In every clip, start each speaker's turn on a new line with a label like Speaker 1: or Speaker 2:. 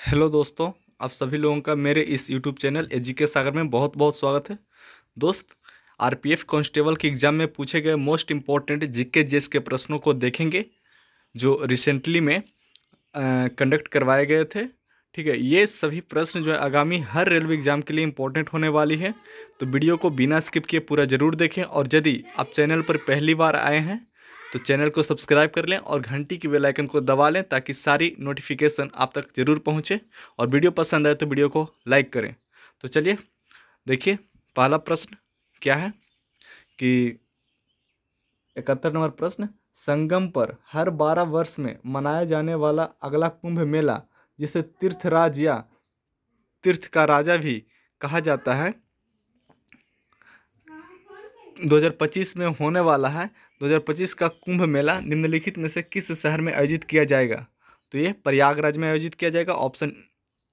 Speaker 1: Hello दोस्तों, आप सभी लोगों का मेरे इस यूट्यूब चैनल एजीके सागर में बहुत बहुत स्वागत है। दोस्त, आरपीएफ कांस्टेबल के एग्ज़ाम में पूछे गए मोस्ट इम्पॉर्टेंट जीके जीएस के प्रश्नों को देखेंगे जो रिसेंटली में कंडक्ट करवाए गए थे। ठीक है, ये सभी प्रश्न जो है आगामी हर रेलवे एग्ज़ाम के लिए इम्पोर्टेंट होने वाली है। तो वीडियो को बिना स्किप किए पूरा ज़रूर देखें, और यदि आप चैनल पर पहली बार आए हैं तो चैनल को सब्सक्राइब कर लें और घंटी की बेल आइकन को दबा लें ताकि सारी नोटिफिकेशन आप तक ज़रूर पहुंचे। और वीडियो पसंद आए तो वीडियो को लाइक करें। तो चलिए देखिए, पहला प्रश्न क्या है कि 71 नंबर प्रश्न, संगम पर हर 12 वर्ष में मनाया जाने वाला अगला कुंभ मेला, जिसे तीर्थराज या तीर्थ का राजा भी कहा जाता है, 2025 में होने वाला है। 2025 का कुंभ मेला निम्नलिखित में से किस शहर में आयोजित किया जाएगा? तो ये प्रयागराज में आयोजित किया जाएगा। ऑप्शन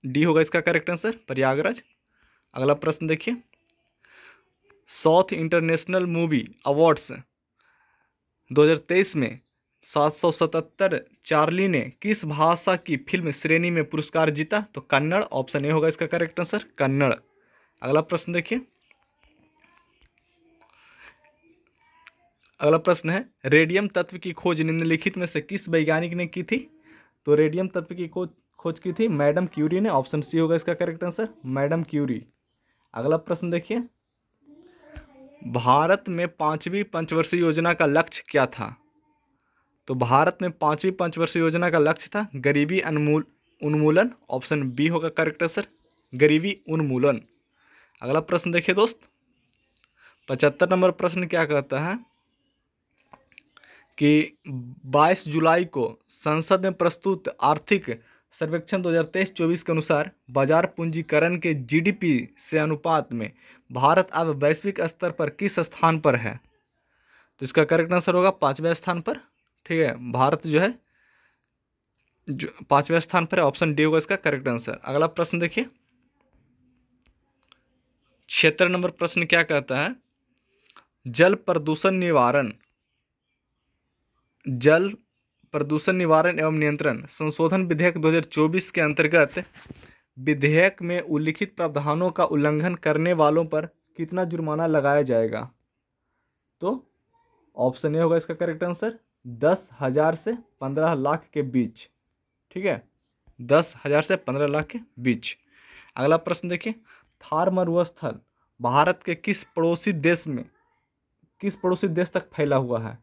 Speaker 1: डी होगा इसका करेक्ट आंसर, प्रयागराज। अगला प्रश्न देखिए, साउथ इंटरनेशनल मूवी अवार्ड्स 2023 में 777 चार्ली ने किस भाषा की फिल्म श्रेणी में पुरस्कार जीता? तो कन्नड़। ऑप्शन ए होगा इसका करेक्ट आंसर, कन्नड़। अगला प्रश्न देखिए, अगला प्रश्न है, रेडियम तत्व की खोज निम्नलिखित में से किस वैज्ञानिक ने की थी? तो रेडियम तत्व की खोज की थी मैडम क्यूरी ने। ऑप्शन सी होगा इसका करेक्ट आंसर, मैडम क्यूरी। अगला प्रश्न देखिए, भारत में 5वीं पंचवर्षीय योजना का लक्ष्य क्या था? तो भारत में 5वीं पंचवर्षीय योजना का लक्ष्य था गरीबी उन्मूलन। ऑप्शन बी होगा करेक्ट आंसर, गरीबी उन्मूलन। अगला प्रश्न देखिए दोस्त, 75 नंबर प्रश्न क्या कहता है कि 22 जुलाई को संसद में प्रस्तुत आर्थिक सर्वेक्षण 2023-24 के अनुसार बाजार पूंजीकरण के जीडीपी से अनुपात में भारत अब वैश्विक स्तर पर किस स्थान पर है? तो इसका करेक्ट आंसर होगा 5वें स्थान पर। ठीक है, भारत जो है जो 5वें स्थान पर है। ऑप्शन डी होगा इसका करेक्ट आंसर। अगला प्रश्न देखिए, 76 नंबर प्रश्न क्या कहता है, जल प्रदूषण निवारण एवं नियंत्रण संशोधन विधेयक 2024 के अंतर्गत विधेयक में उल्लिखित प्रावधानों का उल्लंघन करने वालों पर कितना जुर्माना लगाया जाएगा? तो ऑप्शन ए होगा इसका करेक्ट आंसर, 10,000 से 15 लाख के बीच। ठीक है, 10,000 से 15 लाख के बीच। अगला प्रश्न देखिए, थार मरुस्थल भारत के किस पड़ोसी देश तक फैला हुआ है?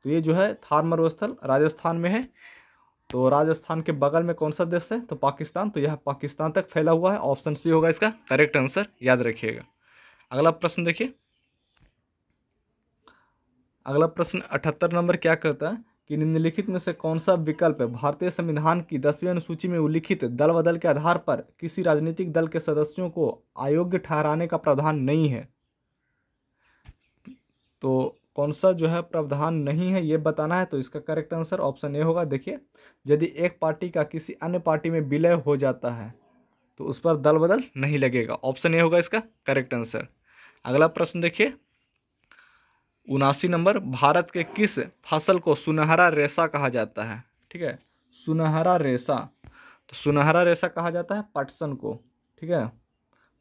Speaker 1: तो ये जो है थार मरुस्थल राजस्थान में है। तो राजस्थान के बगल में कौन सा देश है? तो पाकिस्तान। तो यह पाकिस्तान तक फैला हुआ है। ऑप्शन सी होगा इसका करेक्ट आंसर, याद रखिएगा। अगला प्रश्न देखिए, अगला प्रश्न 78 नंबर क्या कहता है कि निम्नलिखित में से कौन सा विकल्प भारतीय संविधान की 10वीं अनुसूची में उल्लिखित दल बदल के आधार पर किसी राजनीतिक दल के सदस्यों को अयोग्य ठहराने का प्रावधान नहीं है? तो कौन सा जो है प्रावधान नहीं है ये बताना है। तो इसका करेक्ट आंसर ऑप्शन ए होगा। देखिए, यदि एक पार्टी का किसी अन्य पार्टी में विलय हो जाता है तो उस पर दल बदल नहीं लगेगा। ऑप्शन ए होगा इसका करेक्ट आंसर। अगला प्रश्न देखिए, 79 नंबर, भारत के किस फसल को सुनहरा रेशा कहा जाता है? ठीक है, सुनहरा रेशा। तो सुनहरा रेशा कहा जाता है पटसन को। ठीक है,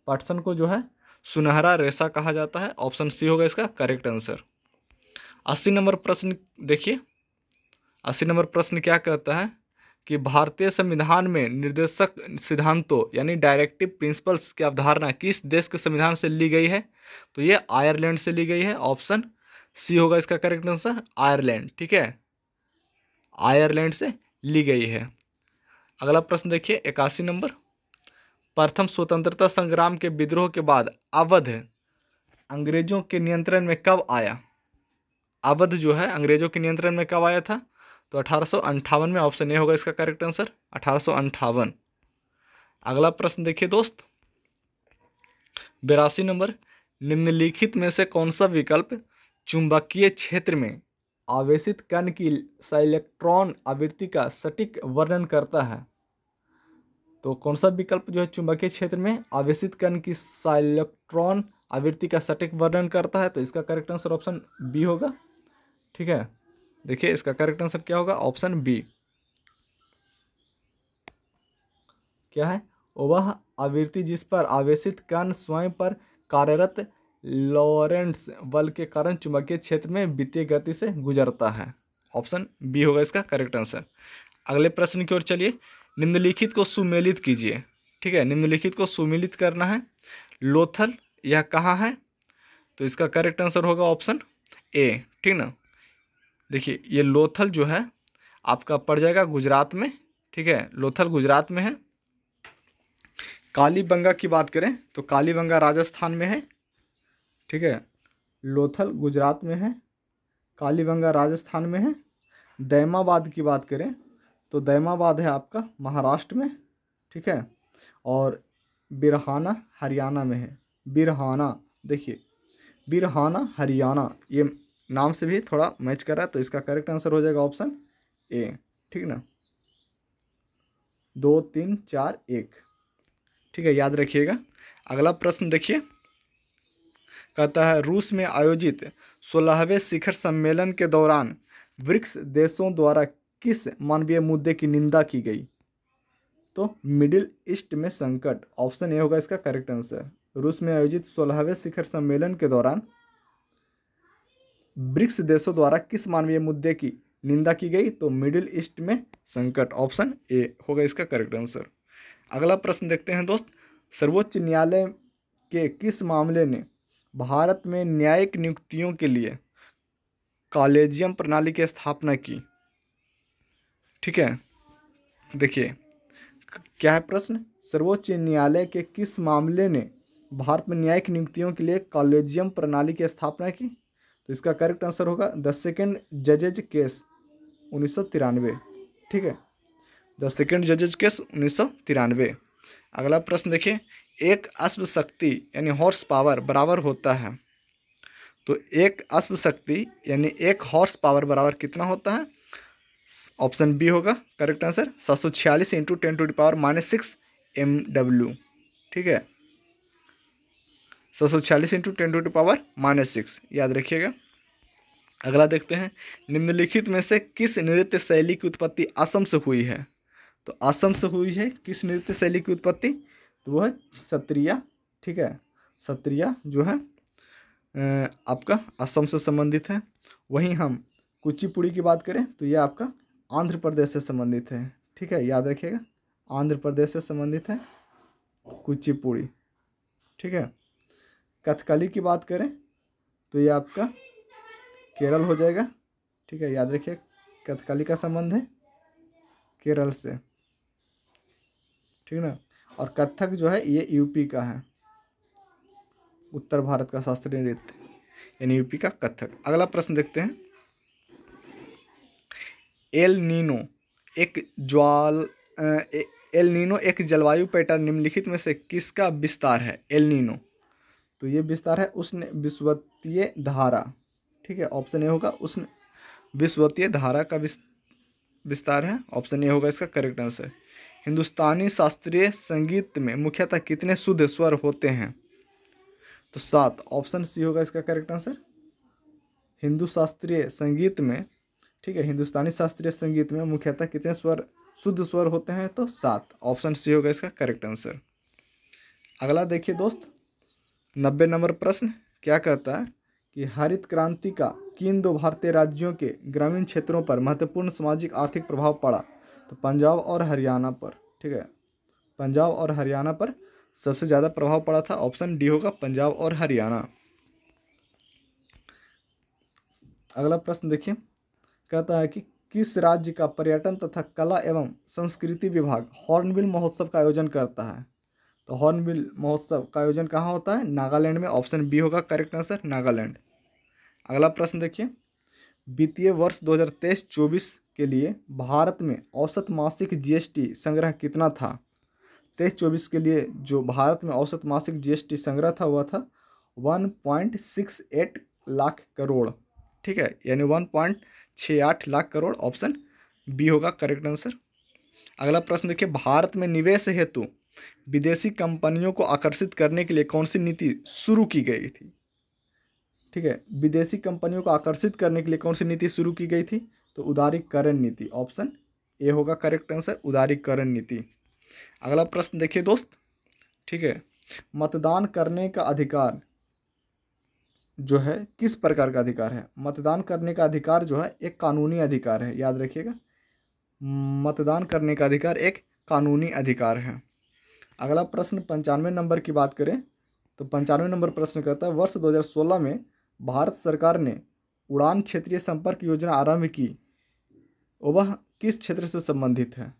Speaker 1: पटसन को जो है सुनहरा रेशा कहा जाता है। ऑप्शन सी होगा इसका करेक्ट आंसर। 80 नंबर प्रश्न देखिए, 80 नंबर प्रश्न क्या कहता है कि भारतीय संविधान में निर्देशक सिद्धांतों यानी डायरेक्टिव प्रिंसिपल्स की अवधारणा किस देश के संविधान से ली गई है? तो ये आयरलैंड से ली गई है। ऑप्शन सी होगा इसका करेक्ट आंसर, आयरलैंड। ठीक है, आयरलैंड से ली गई है। अगला प्रश्न देखिए, 81 नंबर, प्रथम स्वतंत्रता संग्राम के विद्रोह के बाद अवध अंग्रेजों के नियंत्रण में कब आया? अवध जो है अंग्रेजों के नियंत्रण में कब आया था? तो 1858 में। ऑप्शन ए होगा इसका करेक्ट आंसर, 1858। अगला प्रश्न देखिए दोस्त, 82 नंबर, निम्नलिखित में से कौन सा विकल्प चुंबकीय क्षेत्र में आवेशित कण की साइलेक्ट्रॉन आवृत्ति का सटीक वर्णन करता है? तो कौन सा विकल्प जो है चुंबकीय क्षेत्र में आवेशित कण की साइलेक्ट्रॉन आवृत्ति का सटीक वर्णन करता है? तो इसका करेक्ट आंसर ऑप्शन बी होगा। ठीक है, देखिए इसका करेक्ट आंसर क्या होगा, ऑप्शन बी। क्या है? वह आवृत्ति जिस पर आवेशित कण स्वयं पर कार्यरत लॉरेंट्ज बल के कारण चुंबकीय क्षेत्र में वित्तीय गति से गुजरता है। ऑप्शन बी होगा इसका करेक्ट आंसर। अगले प्रश्न की ओर चलिए। निम्नलिखित को सुमेलित कीजिए। ठीक है, निम्नलिखित को सुमेलित करना है। लोथल यह कहाँ है? तो इसका करेक्ट आंसर होगा ऑप्शन ए। ठीक ना, देखिए ये लोथल जो है आपका पड़ जाएगा गुजरात में। ठीक है, लोथल गुजरात में है। कालीबंगा की बात करें तो कालीबंगा राजस्थान में है। ठीक है, लोथल गुजरात में है, कालीबंगा राजस्थान में है। दैमाबाद की बात करें तो दैमाबाद है आपका महाराष्ट्र में। ठीक है, और बिरहाना हरियाणा में है। बिरहाना, देखिए बिरहाना हरियाणा, ये नाम से भी थोड़ा मैच कर रहा है, तो इसका करेक्ट आंसर हो जाएगा ऑप्शन ए। ठीक ना, 2 3 4 1। ठीक है, याद रखिएगा। अगला प्रश्न देखिए, कहता है रूस में आयोजित 16वें शिखर सम्मेलन के दौरान ब्रिक्स देशों द्वारा किस मानवीय मुद्दे की निंदा की गई? तो मिडिल ईस्ट में संकट। ऑप्शन ए होगा इसका करेक्ट आंसर। रूस में आयोजित 16वें शिखर सम्मेलन के दौरान ब्रिक्स देशों द्वारा किस मानवीय मुद्दे की निंदा की गई? तो मिडिल ईस्ट में संकट। ऑप्शन ए होगा इसका करेक्ट आंसर। अगला प्रश्न देखते हैं दोस्त। सर्वोच्च न्यायालय के किस मामले ने भारत में न्यायिक नियुक्तियों के लिए कॉलेजियम प्रणाली की स्थापना की? ठीक है, देखिए क्या है प्रश्न। सर्वोच्च न्यायालय के किस मामले ने भारत में न्यायिक नियुक्तियों के लिए कॉलेजियम प्रणाली की स्थापना की? तो इसका करेक्ट आंसर होगा द सेकेंड जजेज केस 1993। ठीक है, द सेकेंड जजेज केस 1993। अगला प्रश्न देखिए, एक अश्व शक्ति यानी हॉर्स पावर बराबर होता है, तो एक अश्व शक्ति यानी एक हॉर्स पावर बराबर कितना होता है? ऑप्शन बी होगा करेक्ट आंसर 746 इंटू 10⁻⁻6 MW। ठीक है, 746 इंटू 10⁻⁻6, याद रखिएगा। अगला देखते हैं, निम्नलिखित में से किस नृत्य शैली की उत्पत्ति असम से हुई है? तो असम से हुई है किस नृत्य शैली की उत्पत्ति? तो वो है सत्रिया। ठीक है, सत्रिया जो है आपका असम से संबंधित है। वहीं हम कुचिपुड़ी की बात करें तो यह आपका आंध्र प्रदेश से संबंधित है। ठीक है, याद रखिएगा, आंध्र प्रदेश से संबंधित है कुचिपुड़ी। ठीक है, कथकली की बात करें तो यह आपका केरल हो जाएगा। ठीक है, याद रखिए कथकली का संबंध है केरल से। ठीक ना, और कथक जो है ये यूपी का है, उत्तर भारत का शास्त्रीय नृत्य यानी यूपी का कथक। अगला प्रश्न देखते हैं, एल नीनो एक जलवायु पैटर्न निम्नलिखित में से किसका विस्तार है? एल नीनो, तो ये विस्तार है उष्ण विषुवतीय धारा। ठीक है, ऑप्शन ए होगा उष्ण विषुवतीय धारा का विस्तार है। ऑप्शन ए होगा इसका करेक्ट आंसर। हिंदुस्तानी शास्त्रीय संगीत में मुख्यतः कितने शुद्ध स्वर होते हैं? तो 7। ऑप्शन सी होगा इसका करेक्ट आंसर। हिंदू शास्त्रीय संगीत में, ठीक है, हिंदुस्तानी शास्त्रीय संगीत में मुख्यतः कितने शुद्ध स्वर होते हैं? तो 7। ऑप्शन सी होगा इसका करेक्ट आंसर। अगला देखिए दोस्त, 90 नंबर प्रश्न क्या कहता है कि हरित क्रांति का किन 2 भारतीय राज्यों के ग्रामीण क्षेत्रों पर महत्वपूर्ण सामाजिक आर्थिक प्रभाव पड़ा? तो पंजाब और हरियाणा पर। ठीक है, पंजाब और हरियाणा पर सबसे ज़्यादा प्रभाव पड़ा था। ऑप्शन डी होगा पंजाब और हरियाणा। अगला प्रश्न देखिए, कहता है कि किस राज्य का पर्यटन तथा कला एवं संस्कृति विभाग हॉर्नबिल महोत्सव का आयोजन करता है? तो हॉर्नबिल महोत्सव का आयोजन कहाँ होता है? नागालैंड में। ऑप्शन बी होगा करेक्ट आंसर, नागालैंड। अगला प्रश्न देखिए, वित्तीय वर्ष 2023-24 के लिए भारत में औसत मासिक जीएसटी संग्रह कितना था? 23-24 के लिए जो भारत में औसत मासिक जीएसटी संग्रह था वह था 1.68 लाख करोड़। ठीक है, यानी 1.68 लाख करोड़। ऑप्शन बी होगा करेक्ट आंसर। अगला प्रश्न देखिए, भारत में निवेश हेतु विदेशी कंपनियों को आकर्षित करने के लिए कौन सी नीति शुरू की गई थी? ठीक है, विदेशी कंपनियों को आकर्षित करने के लिए कौन सी नीति शुरू की गई थी? तो उदारीकरण नीति। ऑप्शन ए होगा करेक्ट आंसर, उदारीकरण नीति। अगला प्रश्न देखिए दोस्त, ठीक है, मतदान करने का अधिकार जो है किस प्रकार का अधिकार है? मतदान करने का अधिकार जो है एक कानूनी अधिकार है, याद रखिएगा। मतदान करने का अधिकार एक कानूनी अधिकार है। अगला प्रश्न 95 नंबर की बात करें तो 95 नंबर प्रश्न कहता है, वर्ष 2016 में भारत सरकार ने उड़ान क्षेत्रीय संपर्क योजना आरंभ की, वह किस क्षेत्र से संबंधित है?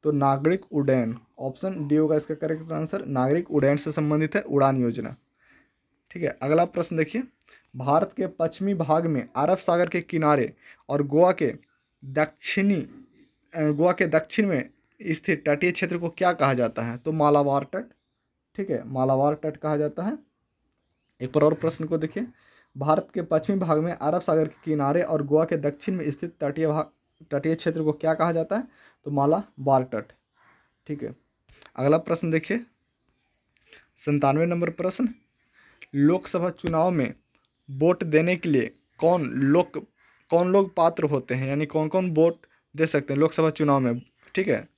Speaker 1: तो नागरिक उड्डयन, ऑप्शन डी होगा इसका करेक्ट आंसर। नागरिक उड्डयन से संबंधित है उड़ान योजना। ठीक है, अगला प्रश्न देखिए, भारत के पश्चिमी भाग में अरब सागर के किनारे और गोवा के दक्षिण में स्थित तटीय क्षेत्र को क्या कहा जाता है? तो मालाबार तट। ठीक है, मालाबार तट कहा जाता है। एक पर और प्रश्न को देखिए, भारत के पश्चिमी भाग में अरब सागर के किनारे और गोवा के दक्षिण में स्थित तटीय क्षेत्र को क्या कहा जाता है? तो मालाबार तट। ठीक है, अगला प्रश्न देखिए 97 नंबर प्रश्न, लोकसभा चुनाव में वोट देने के लिए कौन लोग पात्र होते हैं, यानी कौन कौन वोट दे सकते हैं लोकसभा चुनाव में? ठीक है,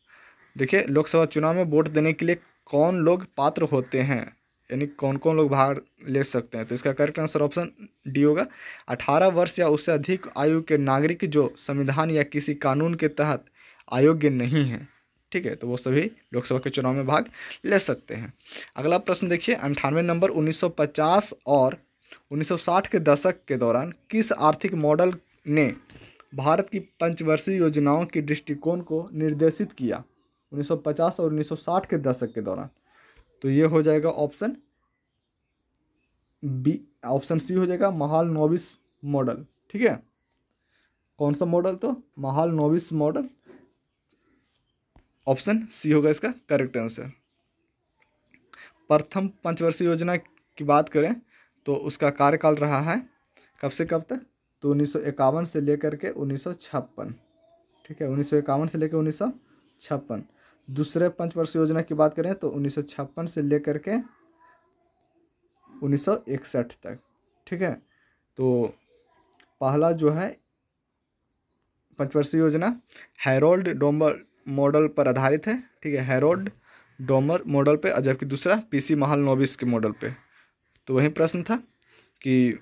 Speaker 1: देखिए लोकसभा चुनाव में वोट देने के लिए कौन लोग पात्र होते हैं, यानी कौन कौन लोग भाग ले सकते हैं? तो इसका करेक्ट आंसर ऑप्शन डी होगा। 18 वर्ष या उससे अधिक आयु के नागरिक जो संविधान या किसी कानून के तहत अयोग्य नहीं हैं, ठीक है, तो वो सभी लोकसभा के चुनाव में भाग ले सकते हैं। अगला प्रश्न देखिए 98 नंबर, 1950 और 1960 के दशक के दौरान किस आर्थिक मॉडल ने भारत की पंचवर्षीय योजनाओं के दृष्टिकोण को निर्देशित किया? 1950 और 1960 के दशक के दौरान, तो ये हो जाएगा ऑप्शन बी, ऑप्शन सी हो जाएगा महालनोबिस मॉडल। ठीक है, कौन सा मॉडल? तो महालनोबिस मॉडल, ऑप्शन सी होगा इसका करेक्ट आंसर। प्रथम पंचवर्षीय योजना की बात करें तो उसका कार्यकाल रहा है कब से कब तक? तो 1951 से लेकर के 1956। ठीक है, 1951 से लेकर 1956। दूसरे पंचवर्षीय योजना की बात करें तो 1956 से लेकर के 1961 तक। ठीक है, तो पहला जो है पंचवर्षीय योजना हैरोल्ड डोमर मॉडल पर आधारित है। ठीक है, हैरोल्ड डोमर मॉडल पे, जबकि दूसरा पीसी महालनोबिस के मॉडल पे। तो वही प्रश्न था कि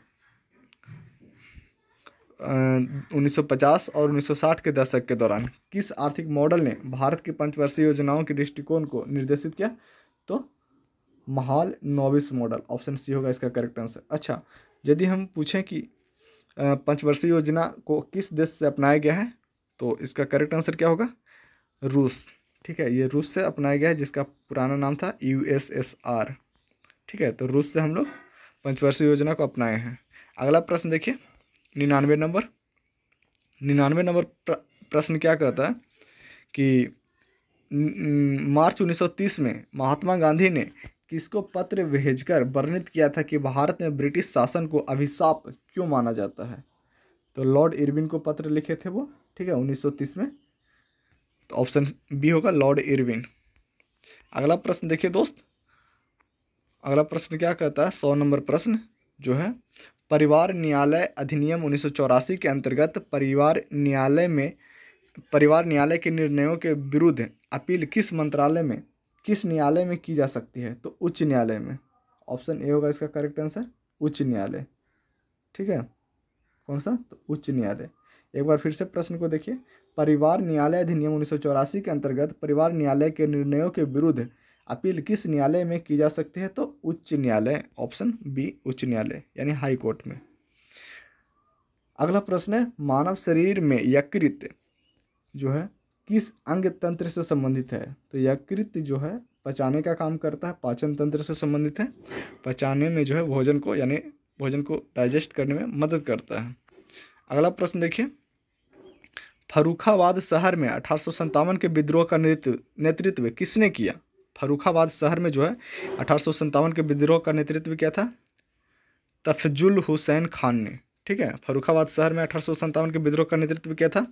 Speaker 1: 1950 और 1960 के दशक के दौरान किस आर्थिक मॉडल ने भारत की पंचवर्षीय योजनाओं के दृष्टिकोण को निर्देशित किया? तो महालनोबिस मॉडल, ऑप्शन सी होगा इसका करेक्ट आंसर। अच्छा, यदि हम पूछें कि पंचवर्षीय योजना को किस देश से अपनाया गया है, तो इसका करेक्ट आंसर क्या होगा? रूस। ठीक है, ये रूस से अपनाया गया है, जिसका पुराना नाम था USSR। ठीक है, तो रूस से हम लोग पंचवर्षीय योजना को अपनाए हैं। अगला प्रश्न देखिए 99 नंबर प्रश्न क्या कहता है कि मार्च 1930 में महात्मा गांधी ने किसको पत्र भेजकर वर्णित किया था कि भारत में ब्रिटिश शासन को अभिशाप क्यों माना जाता है? तो लॉर्ड इरविन को पत्र लिखे थे वो। ठीक है, 1930 में, तो ऑप्शन बी होगा लॉर्ड इरविन। अगला प्रश्न देखिए दोस्त, अगला प्रश्न क्या कहता है 100 नंबर प्रश्न जो है, परिवार न्यायालय अधिनियम 1984 के अंतर्गत परिवार न्यायालय के निर्णयों के विरुद्ध अपील किस न्यायालय में की जा सकती है? तो उच्च न्यायालय में। ऑप्शन ए होगा इसका करेक्ट आंसर, उच्च न्यायालय। ठीक है, कौन सा? तो उच्च न्यायालय। एक बार फिर से प्रश्न को देखिए, परिवार न्यायालय अधिनियम 1984 के अंतर्गत परिवार न्यायालय के निर्णयों के विरुद्ध अपील किस न्यायालय में की जा सकती है? तो उच्च न्यायालय, ऑप्शन बी उच्च न्यायालय, यानी हाई कोर्ट में। अगला प्रश्न है, मानव शरीर में यकृत जो है किस अंग तंत्र से संबंधित है? तो यकृत जो है पचाने का काम करता है, पाचन तंत्र से संबंधित है, पचाने में जो है भोजन को डाइजेस्ट करने में मदद करता है। अगला प्रश्न देखिए, फर्रुखाबाद शहर में 1857 के विद्रोह का नेतृत्व किसने किया? फर्रुखाबाद शहर में जो है 1857 के विद्रोह का नेतृत्व किया था तफजुल हुसैन खान ने। ठीक है, फर्रुखाबाद शहर में 1857 के विद्रोह का नेतृत्व किया था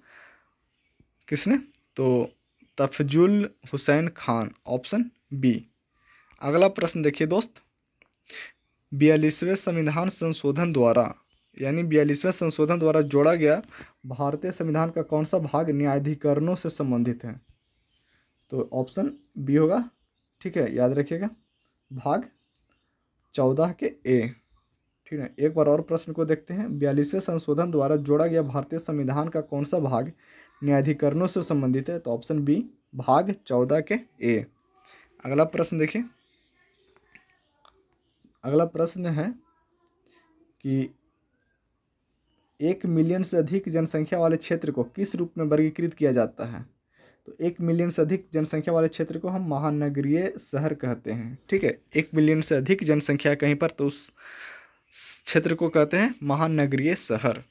Speaker 1: किसने? तो तफजुल हुसैन खान, ऑप्शन बी। अगला प्रश्न देखिए दोस्त, 42वें संविधान संशोधन द्वारा जोड़ा गया भारतीय संविधान का कौन सा भाग न्यायाधिकरणों से संबंधित है? तो ऑप्शन बी होगा, ठीक है, याद रखिएगा, भाग 14 के ए। ठीक है, एक बार और प्रश्न को देखते हैं। 42वें संशोधन द्वारा जोड़ा गया भारतीय संविधान का कौन सा भाग न्यायाधिकरणों से संबंधित है? तो ऑप्शन बी, भाग 14 के ए। अगला प्रश्न देखिए, अगला प्रश्न है कि 1 मिलियन से अधिक जनसंख्या वाले क्षेत्र को किस रूप में वर्गीकृत किया जाता है? तो 1 मिलियन से अधिक जनसंख्या वाले क्षेत्र को हम महानगरीय शहर कहते हैं। ठीक है, 1 मिलियन से अधिक जनसंख्या कहीं पर, तो उस क्षेत्र को कहते हैं महानगरीय शहर।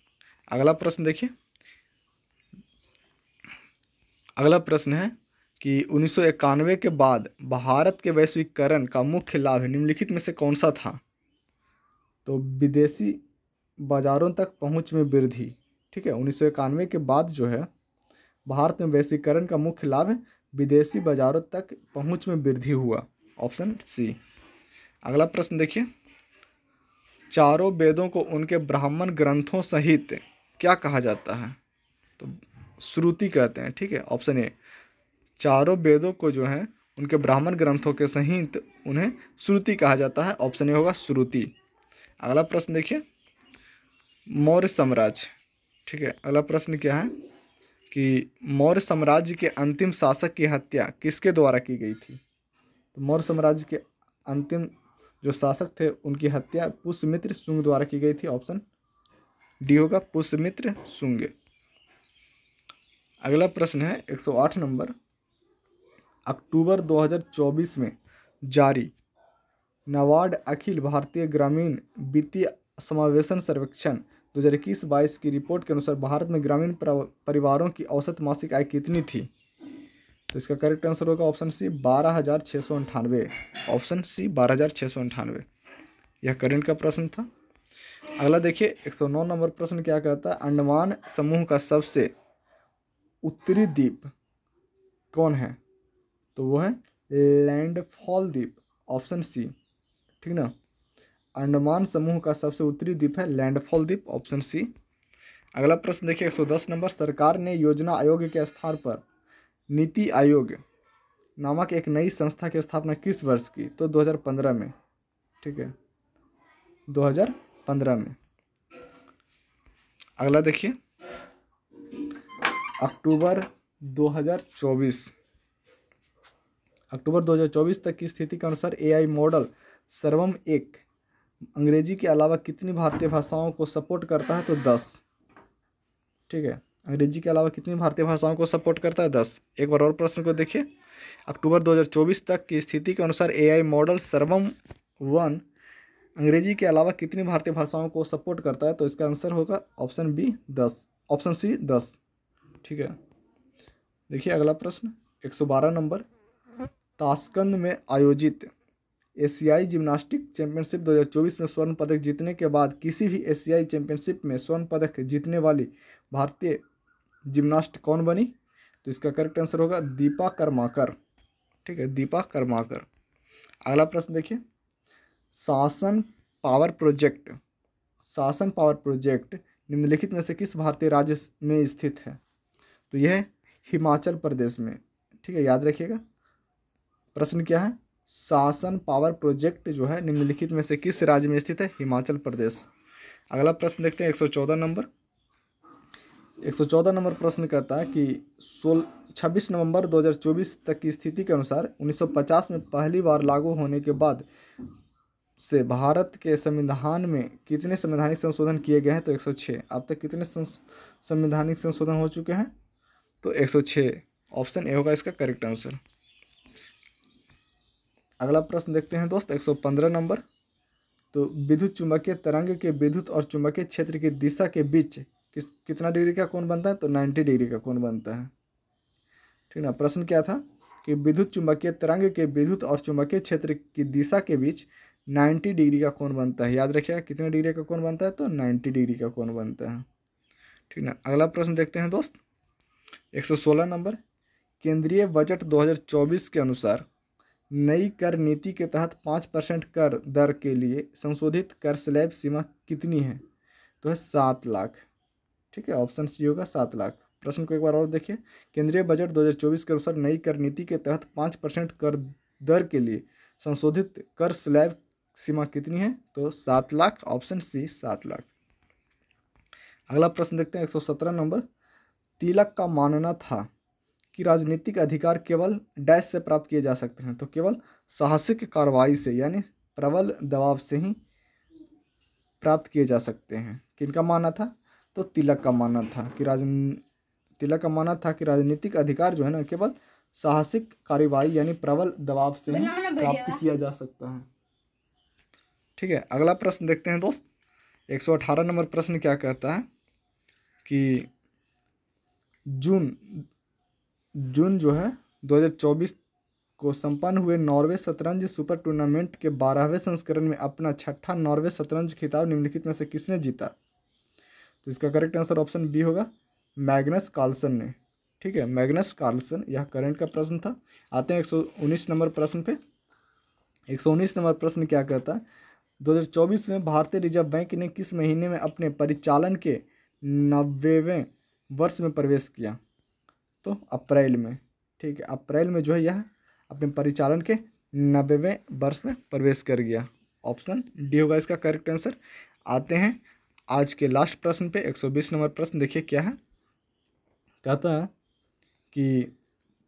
Speaker 1: अगला प्रश्न देखिए, अगला प्रश्न है कि 1991 के बाद भारत के वैश्वीकरण का मुख्य लाभ निम्नलिखित में से कौन सा था? तो विदेशी बाजारों तक पहुंच में वृद्धि। ठीक है, 1991 के बाद जो है भारत में वैश्वीकरण का मुख्य लाभ विदेशी बाजारों तक पहुंच में वृद्धि हुआ, ऑप्शन सी। अगला प्रश्न देखिए, चारों वेदों को उनके ब्राह्मण ग्रंथों सहित क्या कहा जाता है? तो श्रुति कहते हैं। ठीक है, ऑप्शन ए, चारों वेदों को जो है उनके ब्राह्मण ग्रंथों के सहित उन्हें श्रुति कहा जाता है, ऑप्शन ए होगा श्रुति। अगला प्रश्न देखिए, मौर्य साम्राज्य। ठीक है, अगला प्रश्न क्या है कि मौर्य साम्राज्य के अंतिम शासक की हत्या किसके द्वारा की गई थी? तो मौर्य साम्राज्य के अंतिम जो शासक थे उनकी हत्या पुष्यमित्र शुंग द्वारा की गई थी, ऑप्शन डी होगा, पुष्यमित्र शुंग। अगला प्रश्न है 108 नंबर, अक्टूबर 2024 में जारी नाबार्ड अखिल भारतीय ग्रामीण वित्तीय समावेशन सर्वेक्षण 2021-22 की रिपोर्ट के अनुसार भारत में ग्रामीण परिवारों की औसत मासिक आय कितनी थी? तो इसका करेक्ट आंसर होगा ऑप्शन सी, 12,698। Option C, 12,698। यह करंट का प्रश्न था। अगला देखिए 109 नंबर प्रश्न क्या कहता है, अंडमान समूह का सबसे उत्तरी द्वीप कौन है? तो वो है लैंडफॉल द्वीप, ऑप्शन सी। ठीक ना, अंडमान समूह का सबसे उत्तरी द्वीप है लैंडफॉल द्वीप, ऑप्शन सी। अगला प्रश्न देखिए 110 नंबर, सरकार ने योजना आयोग के स्थान पर नीति आयोग नामक एक नई संस्था की स्थापना किस वर्ष की? तो 2015 में। ठीक है, 2015 में। अगला देखिए, अक्टूबर 2024 तक की स्थिति के अनुसार एआई मॉडल सर्वम एक अंग्रेजी के अलावा कितनी भारतीय भाषाओं को सपोर्ट करता है? तो 10। ठीक है, अंग्रेजी के अलावा कितनी भारतीय भाषाओं को सपोर्ट करता है? 10। एक बार और प्रश्न को देखिए, अक्टूबर 2024 तक की स्थिति के अनुसार एआई मॉडल सर्वम वन अंग्रेजी के अलावा कितनी भारतीय भाषाओं को सपोर्ट करता है? तो इसका आंसर होगा ऑप्शन बी, 10, ऑप्शन सी 10। ठीक है, देखिए अगला प्रश्न 112 नंबर, ताशकंद में आयोजित एशियाई जिम्नास्टिक चैंपियनशिप 2024 में स्वर्ण पदक जीतने के बाद किसी भी एशियाई चैंपियनशिप में स्वर्ण पदक जीतने वाली भारतीय जिम्नास्ट कौन बनी? तो इसका करेक्ट आंसर होगा दीपा कर्माकर। ठीक है, दीपा कर्माकर। अगला प्रश्न देखिए, शासन पावर प्रोजेक्ट निम्नलिखित में से किस भारतीय राज्य में स्थित है? तो यह है हिमाचल प्रदेश में। ठीक है, याद रखिएगा, प्रश्न क्या है, शासन पावर प्रोजेक्ट जो है निम्नलिखित में से किस राज्य में स्थित है? हिमाचल प्रदेश। अगला प्रश्न देखते हैं 114 नंबर। 114 नंबर प्रश्न कहता है कि 26 नवंबर 2024 तक की स्थिति के अनुसार 1950 में पहली बार लागू होने के बाद से भारत के संविधान में कितने संवैधानिक संशोधन किए गए हैं? तो 106। अब तक कितने संवैधानिक संशोधन हो चुके हैं? तो 106, ऑप्शन ए होगा इसका करेक्ट आंसर। अगला प्रश्न देखते हैं दोस्त 115 नंबर, तो विद्युत चुंबकीय तरंग के विद्युत और चुंबकीय क्षेत्र की दिशा के बीच कितना डिग्री का कोण बनता है? तो 90 डिग्री का कोण बनता है। ठीक ना, प्रश्न क्या था कि विद्युत चुंबकीय तरंग के विद्युत और चुंबकीय क्षेत्र की दिशा के बीच 90 डिग्री का कोण बनता है। याद रखिएगा कितने डिग्री का कोण बनता है? तो 90 डिग्री का कोण बनता है। ठीक ना, अगला प्रश्न देखते हैं दोस्त 116 नंबर, केंद्रीय बजट 2024 के अनुसार नई कर नीति के तहत 5% कर दर के लिए संशोधित कर स्लैब सीमा कितनी है? तो है 7 लाख। ठीक है, ऑप्शन सी होगा 7 लाख। प्रश्न को एक बार और देखिए। केंद्रीय बजट 2024 के अनुसार नई कर नीति के तहत 5% कर दर के लिए संशोधित कर स्लैब सीमा कितनी है? तो 7 लाख, ऑप्शन सी 7 लाख। अगला प्रश्न देखते हैं 117 नंबर। तिलक का मानना था कि राजनीतिक अधिकार केवल डैश से प्राप्त किए जा सकते हैं, तो केवल साहसिक कार्रवाई से यानी प्रबल दबाव से ही प्राप्त किए जा सकते हैं। किनका मानना था? तो तिलक का मानना था कि राजनीतिक अधिकार जो है ना केवल साहसिक कार्रवाई यानी प्रबल दबाव से ही प्राप्त किया जा सकता है। ठीक है, अगला प्रश्न देखते हैं दोस्त। 118 नंबर प्रश्न क्या कहता है कि जून जो है 2024 को संपन्न हुए नॉर्वे शतरंज सुपर टूर्नामेंट के 12वें संस्करण में अपना छठा नॉर्वे शतरंज खिताब निम्नलिखित में से किसने जीता? तो इसका करेक्ट आंसर ऑप्शन बी होगा, मैग्नस कार्लसन ने। ठीक है, मैग्नस कार्लसन, यह करंट का प्रश्न था। आते हैं 119 नंबर प्रश्न पे। 119 नंबर प्रश्न क्या कहता है? 2024 में भारतीय रिजर्व बैंक ने किस महीने में अपने परिचालन के 90वें वर्ष में प्रवेश किया? तो अप्रैल में। ठीक है, अप्रैल में जो है यह अपने परिचालन के 90वें वर्ष में प्रवेश कर गया। ऑप्शन डी होगा इसका करेक्ट आंसर। आते हैं आज के लास्ट प्रश्न पे। 120 नंबर प्रश्न देखिए क्या है। कहता है कि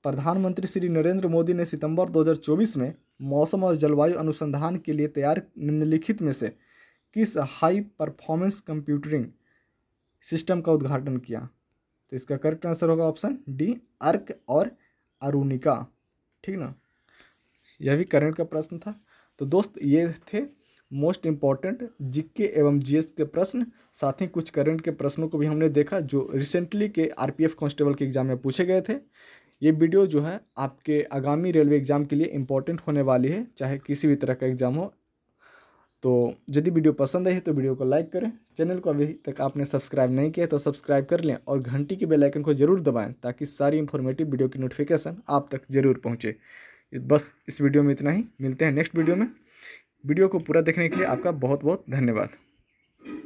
Speaker 1: प्रधानमंत्री श्री नरेंद्र मोदी ने सितंबर 2024 में मौसम और जलवायु अनुसंधान के लिए तैयार निम्नलिखित में से किस हाई परफॉर्मेंस कंप्यूटिंग सिस्टम का उद्घाटन किया? तो इसका करेक्ट आंसर होगा ऑप्शन डी, अर्क और अरुणिका। ठीक ना, यह भी करंट का प्रश्न था। तो दोस्त ये थे मोस्ट इम्पॉर्टेंट जीके एवं जीएस के प्रश्न, साथ ही कुछ करंट के प्रश्नों को भी हमने देखा जो रिसेंटली के आरपीएफ कांस्टेबल के एग्जाम में पूछे गए थे। ये वीडियो जो है आपके आगामी रेलवे एग्जाम के लिए इम्पॉर्टेंट होने वाली है, चाहे किसी भी तरह का एग्जाम हो। तो यदि वीडियो पसंद आई तो वीडियो को लाइक करें, चैनल को अभी तक आपने सब्सक्राइब नहीं किया तो सब्सक्राइब कर लें और घंटी के बेल आइकन को जरूर दबाएं ताकि सारी इंफॉर्मेटिव वीडियो की नोटिफिकेशन आप तक जरूर पहुंचे। बस इस वीडियो में इतना ही, मिलते हैं नेक्स्ट वीडियो में। वीडियो को पूरा देखने के लिए आपका बहुत बहुत धन्यवाद।